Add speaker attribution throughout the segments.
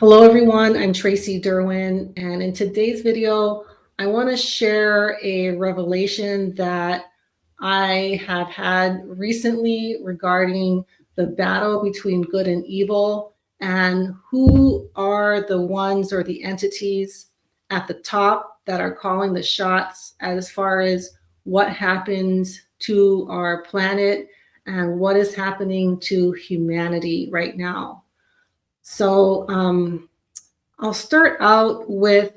Speaker 1: Hello everyone, I'm Tracy Derwin, and in today's video, I want to share a revelation that I have had recently regarding the battle between good and evil and who are the ones or the entities at the top that are calling the shots as far as what happens to our planet and what is happening to humanity right now. So I'll start out with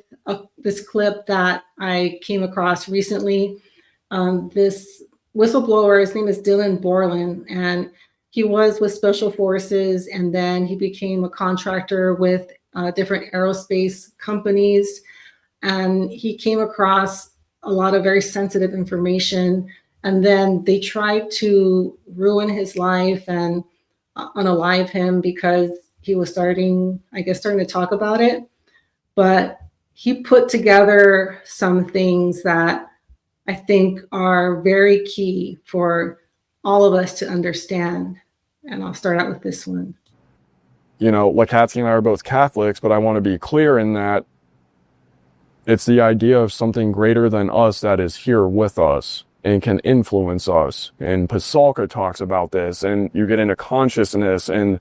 Speaker 1: this clip that I came across recently. This whistleblower, his name is Dylan Borland, and he was with Special Forces, and then he became a contractor with different aerospace companies. And he came across a lot of very sensitive information, and then they tried to ruin his life and unalive him because he was starting to talk about it. But he put together some things that I think are very key for all of us to understand. And I'll start out with this one.
Speaker 2: You know, like Patsy and I are both Catholics, but I want to be clear in that it's the idea of something greater than us that is here with us and can influence us. And Pasalka talks about this, and you get into consciousness, and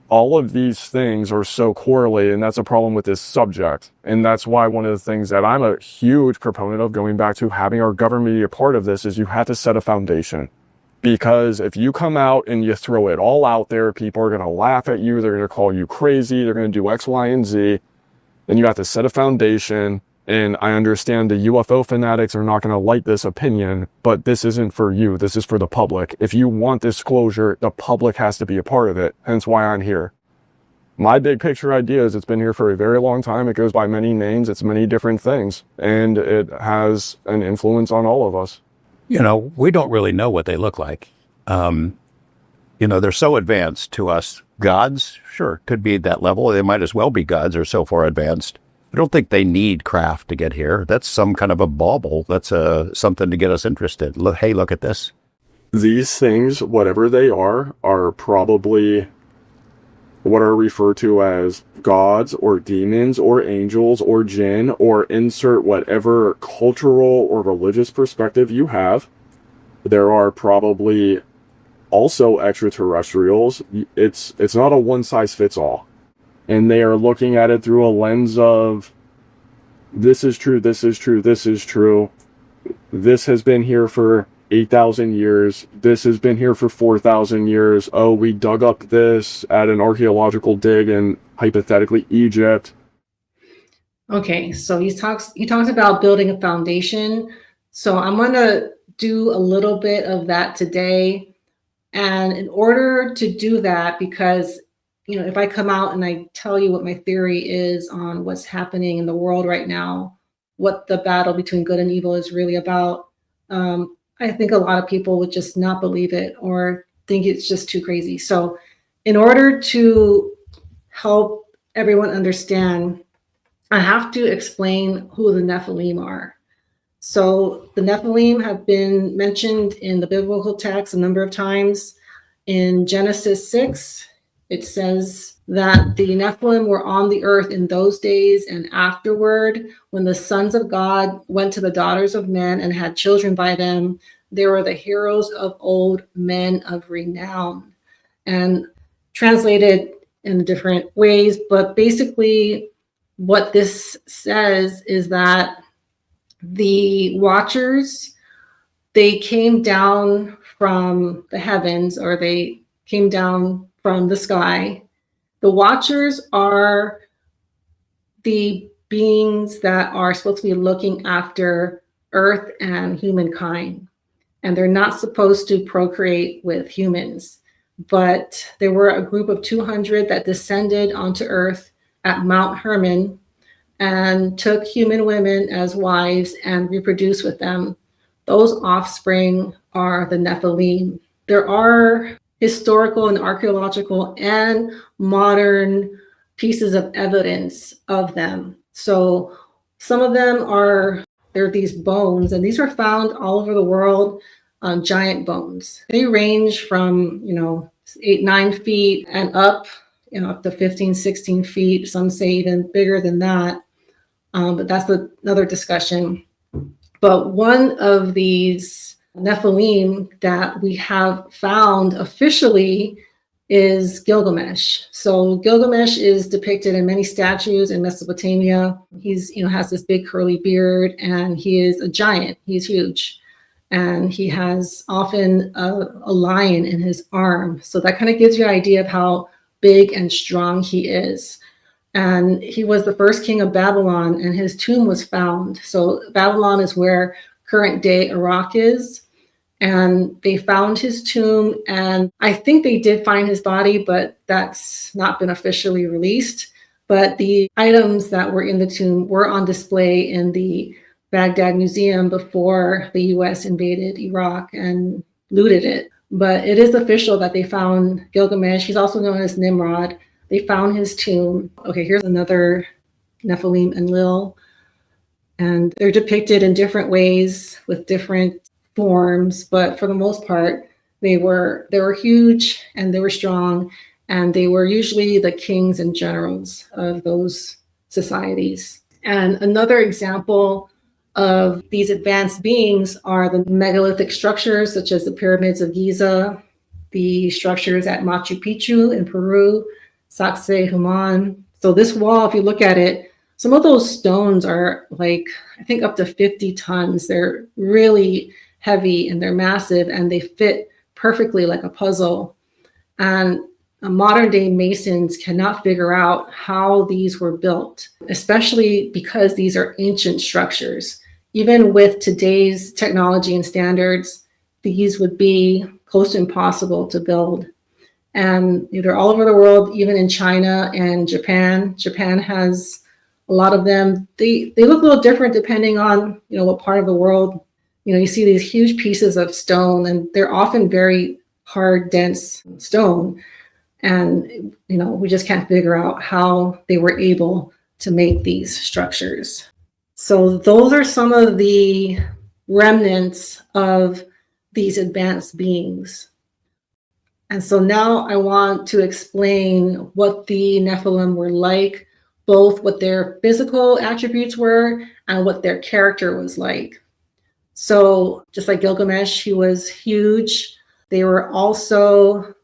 Speaker 2: all of these things are so correlated, and that's a problem with this subject. And that's why one of the things that I'm a huge proponent of, going back to having our government be a part of this, is you have to set a foundation. Because if you come out and you throw it all out there, people are going to laugh at you, they're going to call you crazy, they're going to do X, Y, and Z. Then you have to set a foundation. And I understand the UFO fanatics are not going to like this opinion, but this isn't for you. This is for the public. If you want disclosure, the public has to be a part of it. Hence why I'm here. My big picture idea is it's been here for a very long time. It goes by many names. It's many different things. And it has an influence on all of us.
Speaker 3: You know, we don't really know what they look like. They're so advanced to us. Gods, sure, could be at that level. They might as well be gods. They're so far advanced. I don't think they need craft to get here. That's some kind of a bauble. That's something to get us interested. Look, hey, look at this.
Speaker 2: These things, whatever they are probably what are referred to as gods or demons or angels or jinn, or insert whatever cultural or religious perspective you have. There are probably also extraterrestrials. It's not a one-size-fits-all. And they are looking at it through a lens of, this is true, this is true, this is true. This has been here for 8,000 years. This has been here for 4,000 years. Oh, we dug up this at an archaeological dig in, hypothetically, Egypt.
Speaker 1: Okay, so he talks about building a foundation. So I'm going to do a little bit of that today. And in order to do that, because if I come out and I tell you what my theory is on what's happening in the world right now, what the battle between good and evil is really about, I think a lot of people would just not believe it or think it's just too crazy. So in order to help everyone understand, I have to explain who the Nephilim are. So the Nephilim have been mentioned in the biblical text a number of times. In Genesis 6, it says that the Nephilim were on the earth in those days and afterward, when the sons of God went to the daughters of men and had children by them. They were the heroes of old, men of renown. And translated in different ways, but basically what this says is that the Watchers, they came down from the heavens, or they came down from the sky. The Watchers are the beings that are supposed to be looking after Earth and humankind. And they're not supposed to procreate with humans. But there were a group of 200 that descended onto Earth at Mount Hermon and took human women as wives and reproduced with them. Those offspring are the Nephilim. There are historical and archaeological and modern pieces of evidence of them. So some of them they're these bones, and these are found all over the world, giant bones. They range from 8-9 feet and up up to 15, 16 feet. Some say even bigger than that. But that's another discussion. But one of these Nephilim that we have found officially is Gilgamesh. So Gilgamesh is depicted in many statues in Mesopotamia. He's, has this big curly beard, and he is a giant. He's huge. And he has often a lion in his arm. So that kind of gives you an idea of how big and strong he is. And he was the first king of Babylon, and his tomb was found. So Babylon is where current day Iraq is. And they found his tomb, and I think they did find his body, but that's not been officially released. But the items that were in the tomb were on display in the Baghdad Museum before the US invaded Iraq and looted it. But it is official that they found Gilgamesh. He's also known as Nimrod. They found his tomb. Okay, here's another Nephilim Enlil. And they're depicted in different ways with different forms, but for the most part, they were huge, and they were strong, and they were usually the kings and generals of those societies. And another example of these advanced beings are the megalithic structures, such as the pyramids of Giza, the structures at Machu Picchu in Peru, Sacsayhuaman. So this wall, if you look at it, some of those stones are like, I think up to 50 tons. They're really heavy and they're massive, and they fit perfectly like a puzzle. And modern day masons cannot figure out how these were built, especially because these are ancient structures. Even with today's technology and standards, these would be close to impossible to build. And they're all over the world, even in China and Japan. Japan has a lot of them. They look a little different depending on, what part of the world. You see these huge pieces of stone, and they're often very hard, dense stone. And, we just can't figure out how they were able to make these structures. So those are some of the remnants of these advanced beings. And so now I want to explain what the Nephilim were like, both what their physical attributes were and what their character was like. So just like Gilgamesh, he was huge. They were also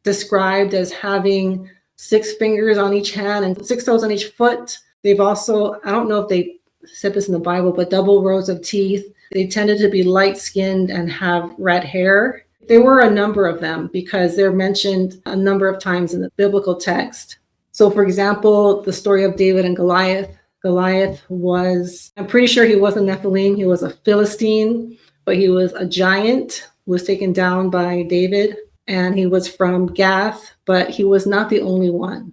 Speaker 1: described as having 6 fingers on each hand and 6 toes on each foot. They've also, I don't know if they said this in the Bible, but double rows of teeth. They tended to be light-skinned and have red hair. There were a number of them because they're mentioned a number of times in the biblical text. So for example, the story of David and Goliath. Goliath was, I'm pretty sure he wasn't Nephilim. He was a Philistine, but he was a giant, was taken down by David, and he was from Gath, but he was not the only one.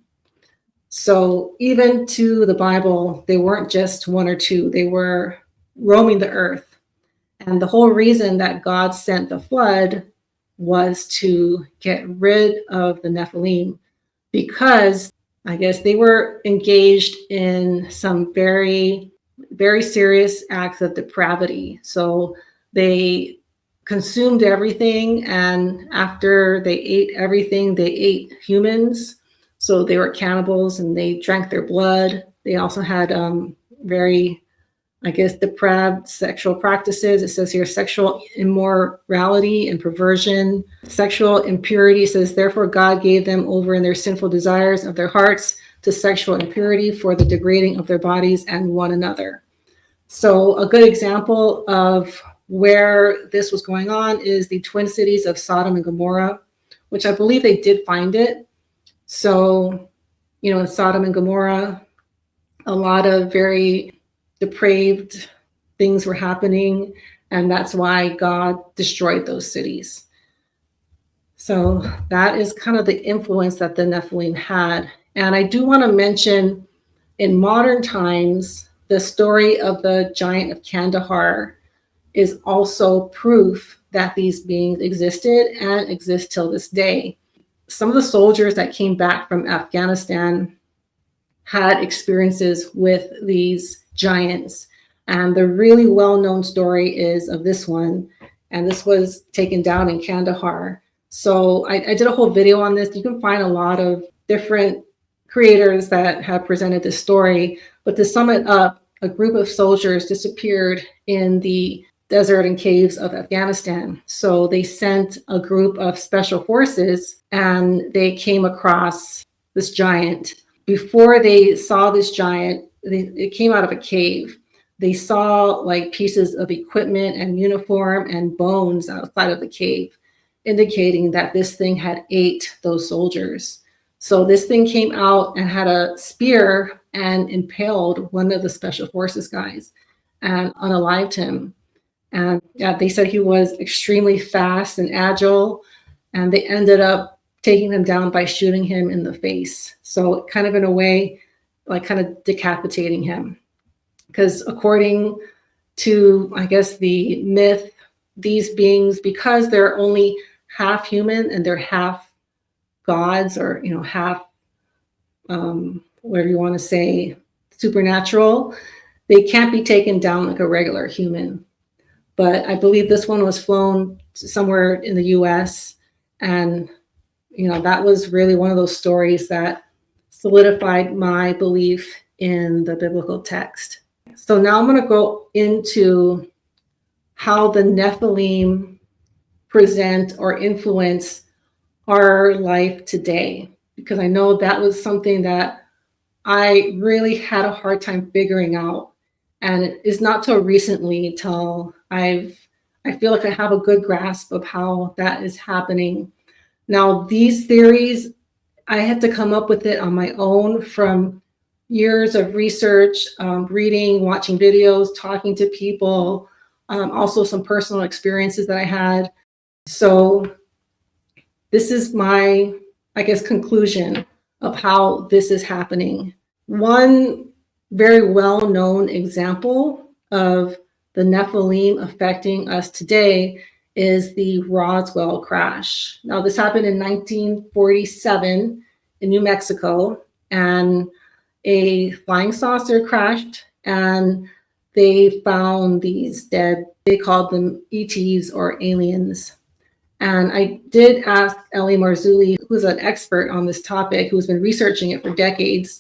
Speaker 1: So even to the Bible, they weren't just 1 or 2. They were roaming the earth. And the whole reason that God sent the flood was to get rid of the Nephilim, because I guess they were engaged in some very, very serious acts of depravity. So they consumed everything, and after they ate everything, they ate humans. So they were cannibals, and they drank their blood. They also had very, depraved sexual practices. It says here sexual immorality and perversion, sexual impurity. It says, therefore God gave them over in their sinful desires of their hearts to sexual impurity for the degrading of their bodies and one another. So a good example of where this was going on is the twin cities of Sodom and Gomorrah, which I believe they did find it. So, in Sodom and Gomorrah, a lot of very depraved things were happening, and that's why God destroyed those cities. So that is kind of the influence that the Nephilim had. And I do want to mention, in modern times, the story of the giant of Kandahar is also proof that these beings existed and exist till this day. Some of the soldiers that came back from Afghanistan had experiences with these giants. And the really well-known story is of this one. And this was taken down in Kandahar. So I did a whole video on this. You can find a lot of different creators that have presented this story. But to sum it up, a group of soldiers disappeared in the desert and caves of Afghanistan. So they sent a group of special forces and they came across this giant. Before they saw this giant, it came out of a cave. They saw like pieces of equipment and uniform and bones outside of the cave, indicating that this thing had ate those soldiers. So this thing came out and had a spear and impaled one of the special forces guys and unalived him. And yeah, they said he was extremely fast and agile, and they ended up taking him down by shooting him in the face. So kind of in a way, like kind of decapitating him. Because according to, I guess, the myth, these beings, because they're only half human and they're half gods, or half whatever you want to say, supernatural, they can't be taken down like a regular human. But I believe this one was flown somewhere in the US, and that was really one of those stories that solidified my belief in the biblical text. So now I'm going to go into how the Nephilim present or influence our life today, because I know that was something that I really had a hard time figuring out. And it is not till recently till I feel like I have a good grasp of how that is happening. Now, these theories, I had to come up with it on my own from years of research, reading, watching videos, talking to people, also some personal experiences that I had. So this is my, I guess, conclusion of how this is happening. One very well-known example of the Nephilim affecting us today is the Roswell crash. Now, this happened in 1947 in New Mexico, and a flying saucer crashed, and they found these dead, they called them ETs or aliens. And I did ask Ellie Marzulli, who's an expert on this topic, who's been researching it for decades,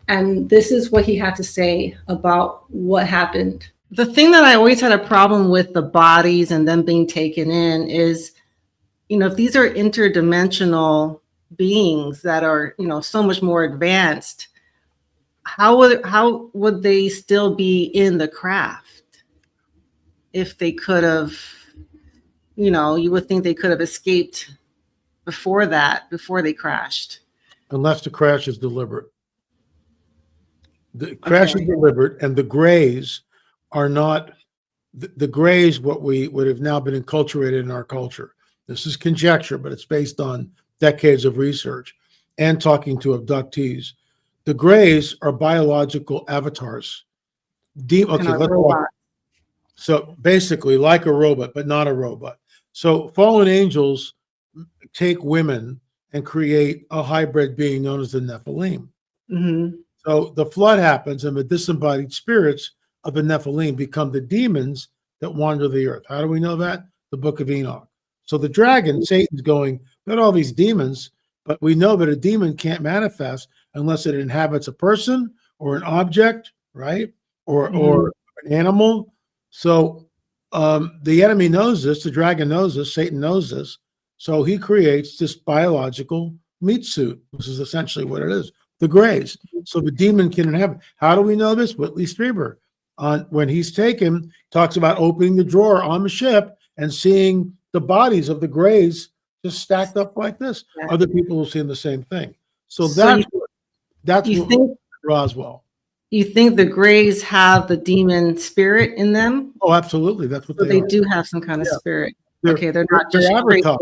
Speaker 1: and this is what he had to say about what happened. The thing that I always had a problem with the bodies and them being taken in is, if these are interdimensional beings that are, so much more advanced, how would they still be in the craft if they could have, you would think they could have escaped before they crashed.
Speaker 4: Unless the crash is deliberate. The crash is deliberate, and the grays are not the grays, what have now been enculturated in our culture. This is conjecture, but it's based on decades of research and talking to abductees. The grays are biological avatars. So basically like a robot, but not a robot. So fallen angels take women and create a hybrid being known as the Nephilim.
Speaker 1: Mm-hmm.
Speaker 4: So the flood happens, and the disembodied spirits of the Nephilim become the demons that wander the earth. How do we know that? The Book of Enoch. So the dragon, Satan's going, got all these demons, but we know that a demon can't manifest unless it inhabits a person or an object, right? Or an animal. So the enemy knows this, the dragon knows this, Satan knows this. So he creates this biological meat suit, which is essentially what it is, the grays. So the demon can inhabit. How do we know this? Whitley Strieber, when he's taken, talks about opening the drawer on the ship and seeing the bodies of the grays just stacked up like this. Yeah. Other people have seen the same thing. So that's Roswell.
Speaker 1: You think the grays have the demon spirit in them?
Speaker 4: Oh, absolutely. That's what
Speaker 1: they do have some kind of spirit. They're not just
Speaker 4: avatars.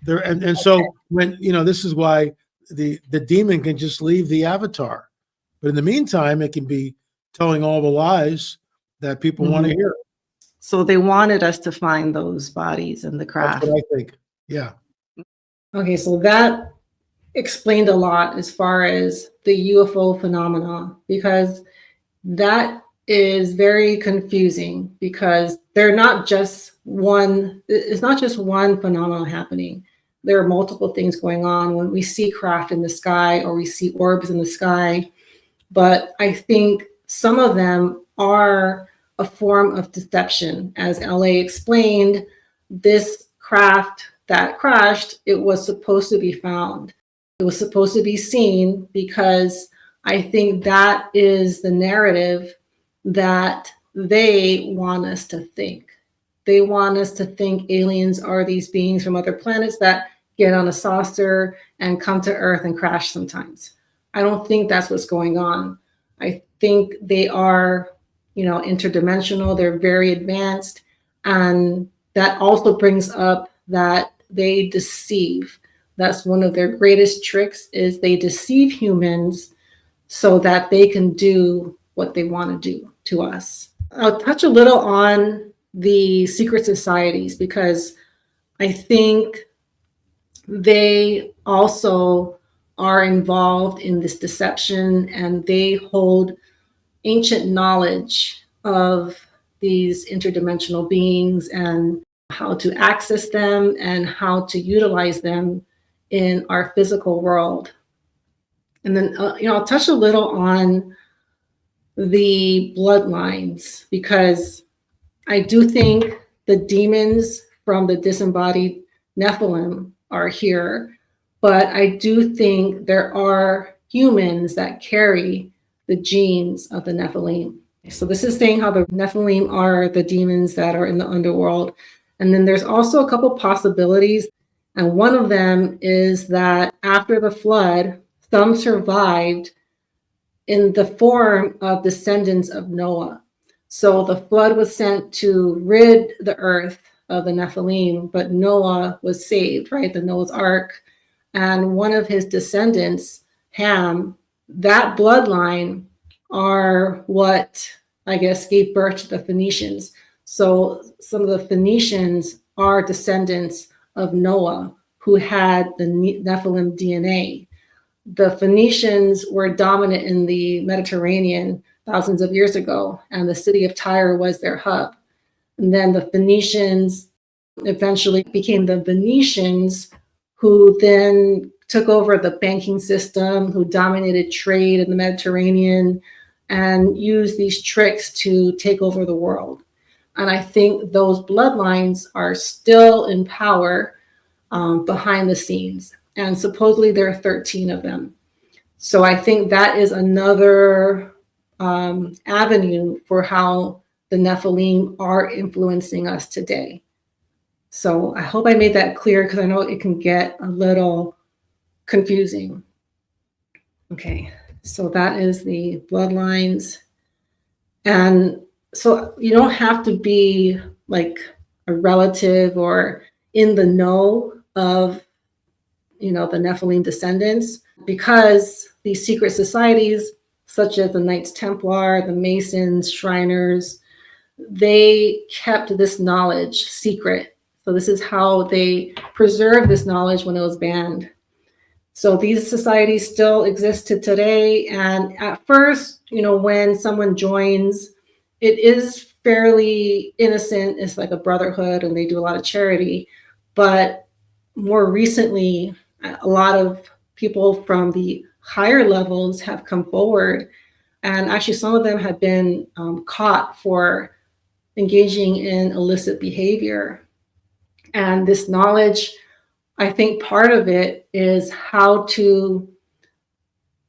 Speaker 4: And so when this is why the demon can just leave the avatar, but in the meantime, it can be telling all the lies that people want to hear.
Speaker 1: So they wanted us to find those bodies in the craft.
Speaker 4: That's what I think. Yeah.
Speaker 1: Okay, so that explained a lot as far as the UFO phenomena, because that is very confusing, because they're not just one, it's not just one phenomenon happening. there are multiple things going on when we see craft in the sky or we see orbs in the sky. But I think some of them are a form of deception. As LA explained, this craft that crashed, it was supposed to be found. It was supposed to be seen, because I think that is the narrative that they want us to think. They want us to think aliens are these beings from other planets that get on a saucer and come to Earth and crash sometimes. I don't think that's what's going on. I think they are, interdimensional. They're very advanced. And that also brings up that they deceive. That's one of their greatest tricks, is they deceive humans so that they can do what they want to do to us. I'll touch a little on the secret societies, because I think they also are involved in this deception, and they hold ancient knowledge of these interdimensional beings and how to access them and how to utilize them in our physical world. And then, I'll touch a little on the bloodlines, because I do think the demons from the disembodied Nephilim are here, but I do think there are humans that carry the genes of the Nephilim. So this is saying how the Nephilim are the demons that are in the underworld. And then there's also a couple possibilities. And one of them is that after the flood, some survived in the form of descendants of Noah. So the flood was sent to rid the earth of the Nephilim, but Noah was saved, right? The Noah's Ark. And one of his descendants, Ham, that bloodline are what, I guess, gave birth to the Phoenicians. So some of the Phoenicians are descendants of Noah, who had the Nephilim DNA. The Phoenicians were dominant in the Mediterranean thousands of years ago, and the city of Tyre was their hub. And then the Phoenicians eventually became the Venetians, who then took over the banking system, who dominated trade in the Mediterranean and used these tricks to take over the world. And I think those bloodlines are still in power behind the scenes. And supposedly there are 13 of them. So I think that is another avenue for how the Nephilim are influencing us today. So I hope I made that clear, because I know it can get a little confusing. Okay, so that is the bloodlines. And so you don't have to be like a relative or in the know of, the Nephilim descendants, because these secret societies, such as the Knights Templar, the Masons, Shriners, they kept this knowledge secret. So this is how they preserved this knowledge when it was banned. So these societies still exist to today. And at first, when someone joins, it is fairly innocent. It's like a brotherhood, and they do a lot of charity. But more recently, a lot of people from the higher levels have come forward. And actually, some of them have been caught for engaging in illicit behavior. And this knowledge, I think part of it is how to,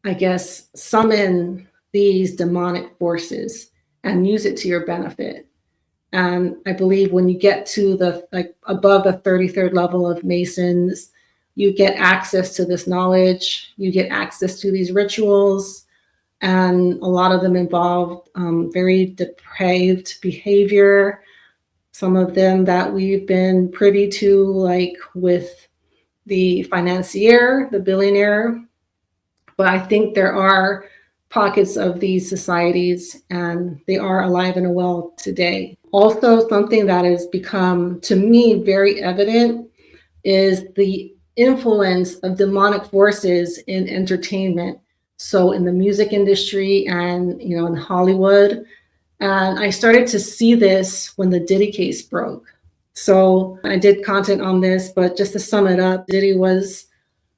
Speaker 1: I guess, summon these demonic forces and use it to your benefit. And I believe when you get to above the 33rd level of Masons, you get access to this knowledge, you get access to these rituals, and a lot of them involve very depraved behavior. Some of them that we've been privy to, like with the financier, the billionaire. But I think there are pockets of these societies, and they are alive and well today. Also, something that has become, to me, very evident is the influence of demonic forces in entertainment. So in the music industry and, in Hollywood. And I started to see this when the Diddy case broke. So I did content on this, but just to sum it up, Diddy was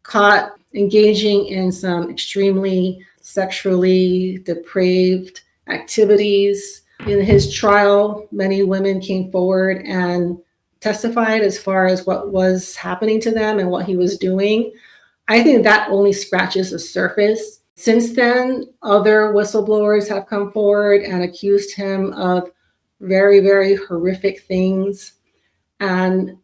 Speaker 1: caught engaging in some extremely sexually depraved activities. In his trial, many women came forward and testified as far as what was happening to them and what he was doing. I think that only scratches the surface. Since then, other whistleblowers have come forward and accused him of very, very horrific things. And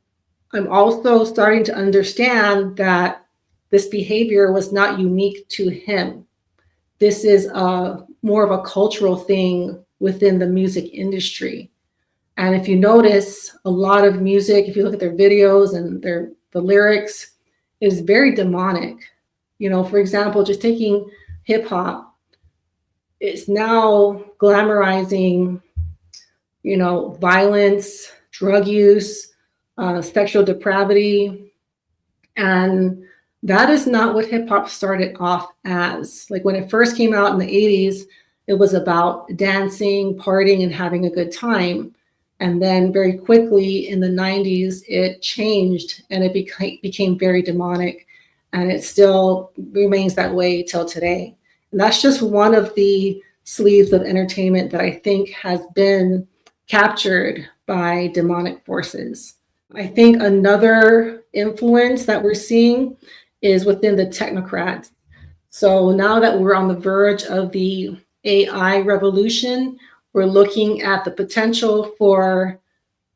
Speaker 1: I'm also starting to understand that this behavior was not unique to him. This is more of a cultural thing within the music industry. And if you notice, a lot of music, if you look at their videos and the lyrics, is very demonic. You know, for example, just taking hip hop, it's now glamorizing, you know, violence, drug use, sexual depravity. And that is not what hip hop started off as. Like when it first came out in the 80s, it was about dancing, partying, and having a good time. And then very quickly in the 90s, it changed and it became very demonic. And it still remains that way till today. And that's just one of the sleeves of entertainment that I think has been captured by demonic forces. I think another influence that we're seeing is within the technocrats. So now that we're on the verge of the AI revolution, we're looking at the potential for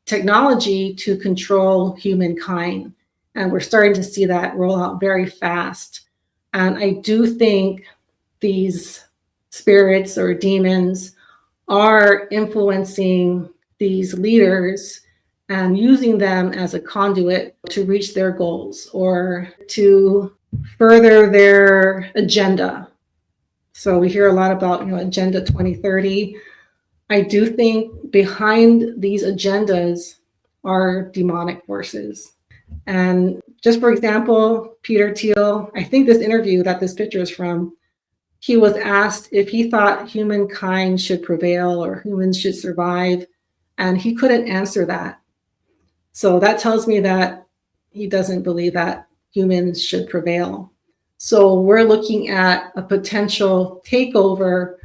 Speaker 1: technology to control humankind. And we're starting to see that roll out very fast. And I do think these spirits or demons are influencing these leaders and using them as a conduit to reach their goals or to further their agenda. So we hear a lot about, you know, Agenda 2030. I do think behind these agendas are demonic forces. And just for example, Peter Thiel, I think this interview that this picture is from, he was asked if he thought humankind should prevail or humans should survive, and he couldn't answer that. So that tells me that he doesn't believe that humans should prevail. So we're looking at a potential takeover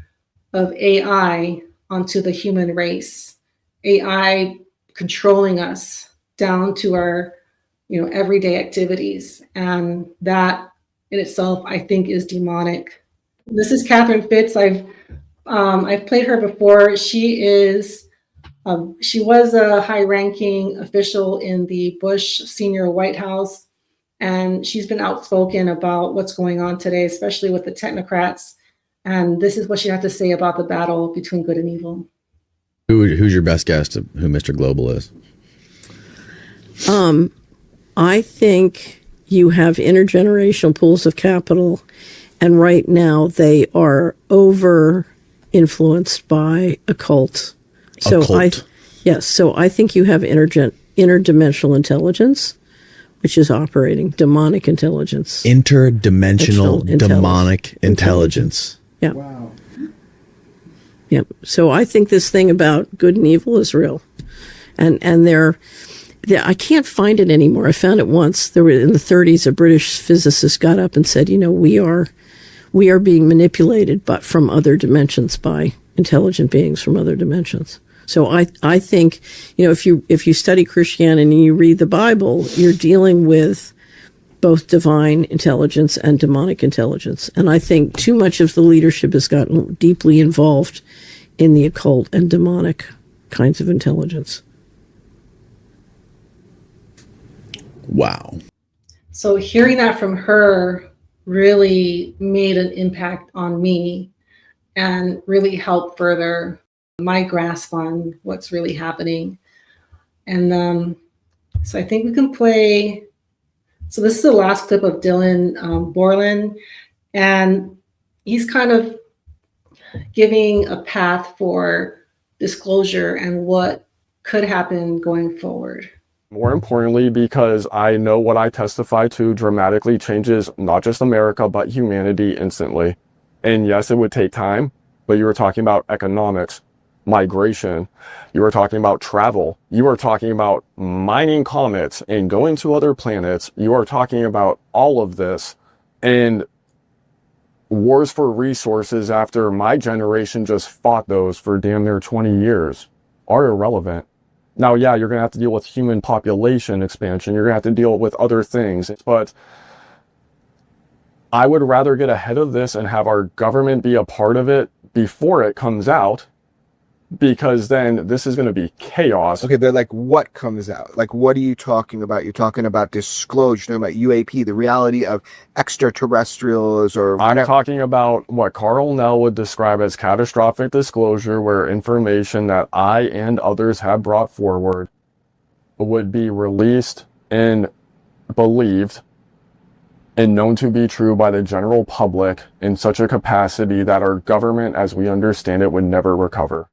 Speaker 1: of AI onto the human race, AI controlling us down to our, you know, everyday activities. And that in itself, I think, is demonic. This is Catherine Fitz. I've played her before. She was a high-ranking official in the Bush Senior White House, and she's been outspoken about what's going on today, especially with the technocrats. And this is what she had to say about the battle between good and evil.
Speaker 5: Who's your best guess of who Mr. Global is?
Speaker 6: I think you have intergenerational pools of capital, and right now they are over influenced by occult. So so I think you have interdimensional intelligence, which is operating demonic intelligence.
Speaker 5: Interdimensional demonic intelligence.
Speaker 6: Yeah. Wow. Yeah. So I think this thing about good and evil is real, and I can't find it anymore. I found it once. There were in the 30s, a British physicist got up and said, you know, we are being manipulated, but from other dimensions by intelligent beings from other dimensions. So I think, you know, if you study Christianity and you read the Bible, you're dealing with both divine intelligence and demonic intelligence. And I think too much of the leadership has gotten deeply involved in the occult and demonic kinds of intelligence.
Speaker 5: Wow.
Speaker 1: So hearing that from her really made an impact on me and really helped further my grasp on what's really happening. And so I think we can play. So this is the last clip of Dylan Borland, and he's kind of giving a path for disclosure and what could happen going forward.
Speaker 2: More importantly, because I know what I testify to dramatically changes not just America, but humanity instantly. And yes, it would take time, but you were talking about economics. migration. You are talking about travel. You are talking about mining comets and going to other planets. You are talking about all of this. And wars for resources after my generation just fought those for damn near 20 years are irrelevant. Now, yeah, you're going to have to deal with human population expansion. You're going to have to deal with other things. But I would rather get ahead of this and have our government be a part of it before it comes out, because then this is going to be chaos.
Speaker 7: Okay, but like what comes out? Like what are you talking about? You're talking about disclosure, you're talking about UAP, the reality of extraterrestrials, or
Speaker 2: I'm talking about what Carl Nell would describe as catastrophic disclosure, where information that I and others have brought forward would be released and believed and known to be true by the general public in such a capacity that our government, as we understand it, would never recover.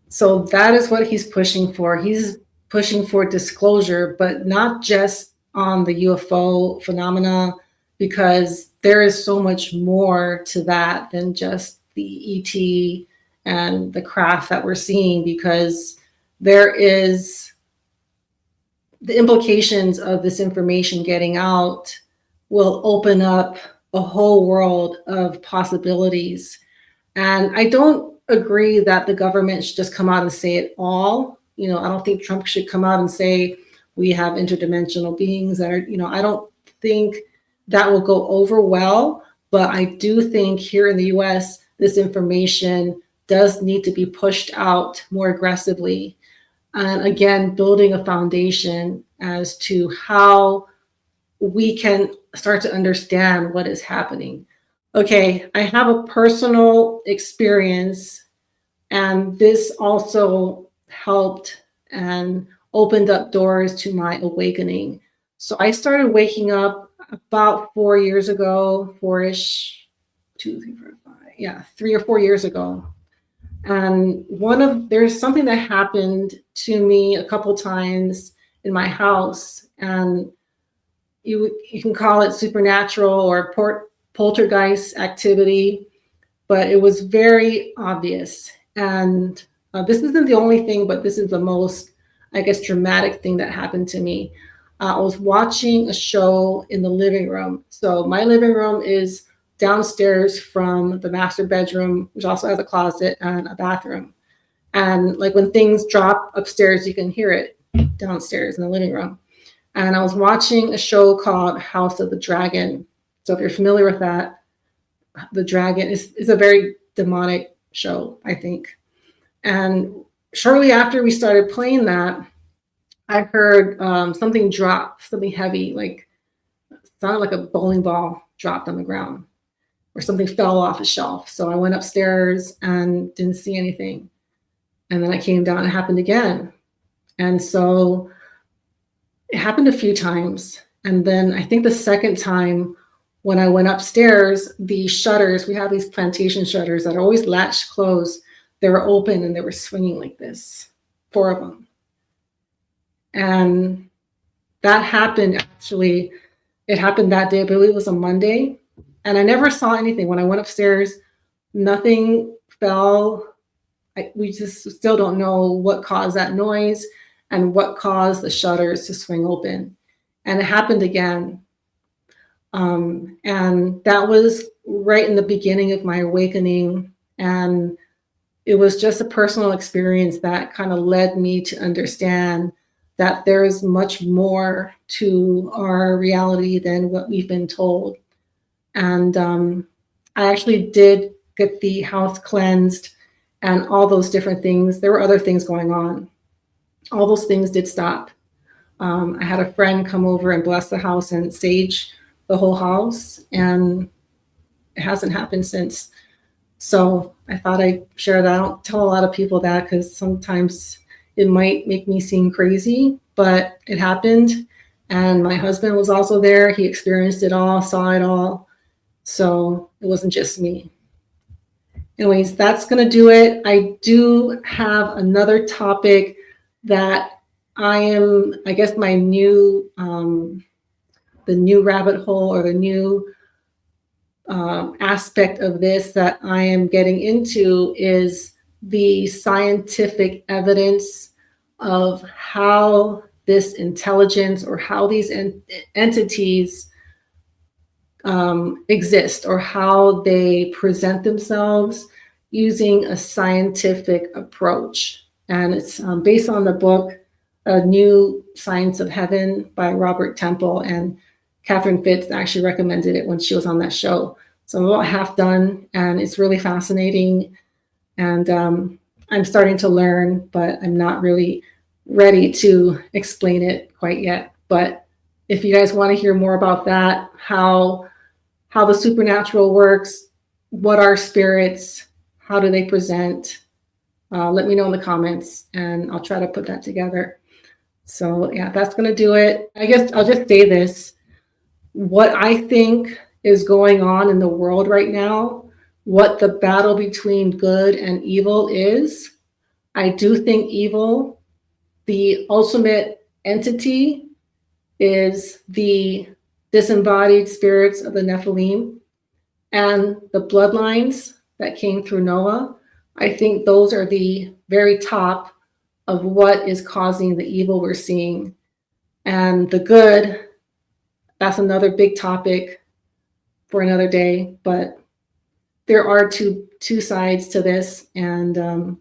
Speaker 1: So that is what he's pushing for. He's pushing for disclosure, but not just on the UFO phenomena, because there is so much more to that than just the ET and the craft that we're seeing, because there is the implications of this information getting out will open up a whole world of possibilities. And I don't agree that the government should just come out and say it all. I don't think Trump should come out and say we have interdimensional beings that are, I don't think that will go over well. But I do think here in the US, this information does need to be pushed out more aggressively. And again, building a foundation as to how we can start to understand what is happening. Okay, I have a personal experience, and this also helped and opened up doors to my awakening. So I started waking up about 4 years ago, 4-ish, 2, 3, 4, 5, yeah, 3 or 4 years ago. And there's something that happened to me a couple times in my house, and you can call it supernatural or poltergeist activity, but it was very obvious. And this isn't the only thing, but this is the most, I guess, dramatic thing that happened to me. I was watching a show in the living room. So my living room is downstairs from the master bedroom, which also has a closet and a bathroom. And like when things drop upstairs, you can hear it downstairs in the living room. And I was watching a show called House of the Dragon. So if you're familiar with that, the dragon is a very demonic show, I think. And shortly after we started playing that, I heard something drop, something heavy, like sounded like a bowling ball dropped on the ground, or something fell off a shelf. So I went upstairs and didn't see anything. And then I came down, it happened again. And so it happened a few times. And then I think the second time when I went upstairs, the shutters, we have these plantation shutters that are always latched closed. They were open and they were swinging like this, 4 of them. And that happened, actually, it happened that day, I believe it was a Monday. And I never saw anything. When I went upstairs, nothing fell. We just still don't know what caused that noise and what caused the shutters to swing open. And it happened again. And that was right in the beginning of my awakening. And it was just a personal experience that kind of led me to understand that there is much more to our reality than what we've been told. And I actually did get the house cleansed and all those different things. There were other things going on. All those things did stop. I had a friend come over and bless the house and sage the whole house, and it hasn't happened since. So I thought I'd share that. I don't tell a lot of people that because sometimes it might make me seem crazy, but it happened. And my husband was also there. He experienced it all, saw it all. So it wasn't just me. Anyways, that's going to do it. I do have another topic that I guess my new, the new rabbit hole, or the new aspect of this that I am getting into is the scientific evidence of how this intelligence or how these entities exist, or how they present themselves using a scientific approach. And it's based on the book, A New Science of Heaven by Robert Temple. And Catherine Fitz actually recommended it when she was on that show. So I'm about half done, and it's really fascinating. And I'm starting to learn, but I'm not really ready to explain it quite yet. But if you guys want to hear more about that, how the supernatural works, what are spirits, how do they present, let me know in the comments, and I'll try to put that together. So yeah, that's going to do it. I guess I'll just say this. What I think is going on in the world right now, what the battle between good and evil is, I do think evil, the ultimate entity, is the disembodied spirits of the Nephilim and the bloodlines that came through Noah. I think those are the very top of what is causing the evil we're seeing. And the good, that's another big topic for another day. But there are two sides to this. And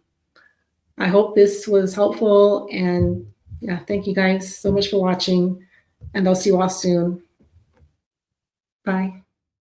Speaker 1: I hope this was helpful. And yeah, thank you guys so much for watching. And I'll see you all soon. Bye.